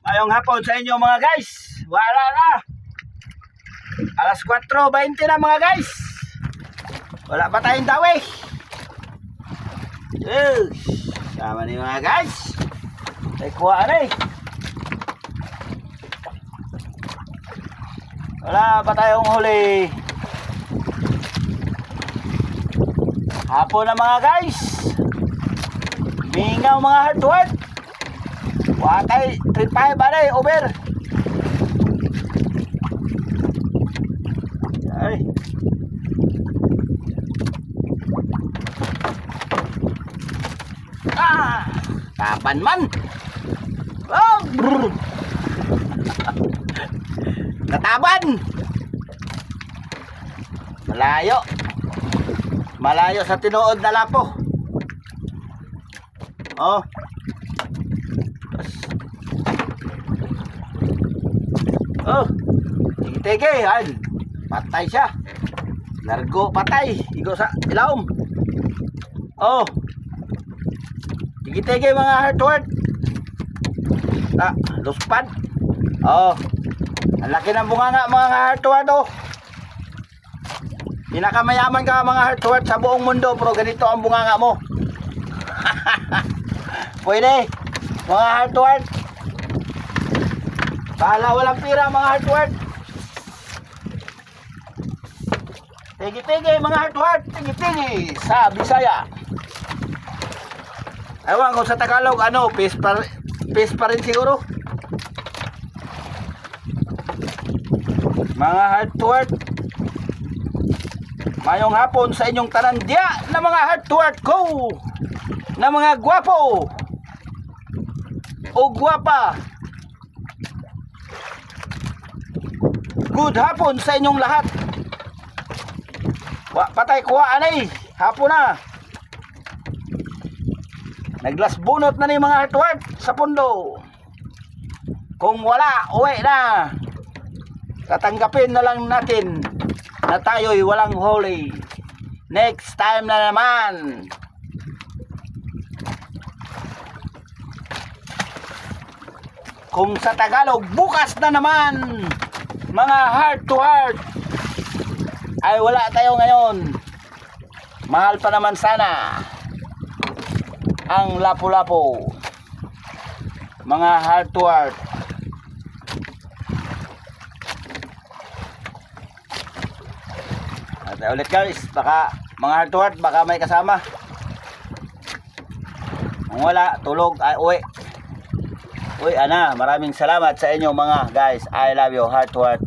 Ayong hapon sa inyo mga guys. Wala na. Alas 4:20 na mga guys. Wala pa tayong dawi. Sama ni mga guys. Ay kuha na eh. Wala pa tayong huli. Hapon na mga guys. Mingaw mga hardwood. Watay 3.5 ba na over. Ay. Tapan man. Oh, nataban. Malayo. Malayo sa tinuod na lapo. Oh. Oh, tigi-tigi, yan. Patay siya. Largo, patay. Igo sa ilawom. Oh. Tigi-tigi mga hardwood. Luspad. Oh. Ang laki ng bunganga mga hardwood, oh. Pinakamayaman ka mga hardwood sa buong mundo, pero ganito ang bunganga mo. Pwede. Mga hardwood. Bahala walang pira mga hardwood. Tigi-tigi mga hardwood. Tigi-tigi sa Bisaya. Ewan ko sa Tagalog ano, peace pa rin siguro. Mga hardwood, mayong hapon sa inyong tanandya na mga hardwood ko, na mga gwapo o gwapa. Good hapon sa inyong lahat. Patay kuha anay. Hapon na. Naglas bunot na ni mga hardwood sa pundo. Kung wala, uwi na. Tatanggapin na lang natin na tayo'y walang huli. Next time na naman. Kung sa Tagalog, bukas na naman. Mga heart to heart. Ay wala tayo ngayon. Mahal pa naman sana ang lapu-lapu. Mga heart to heart. At ulit guys, baka mga heart to heart, baka may kasama. Kung wala, tulog ay uwi. Uy, ana, maraming salamat sa inyo mga guys. I love you, heart to heart.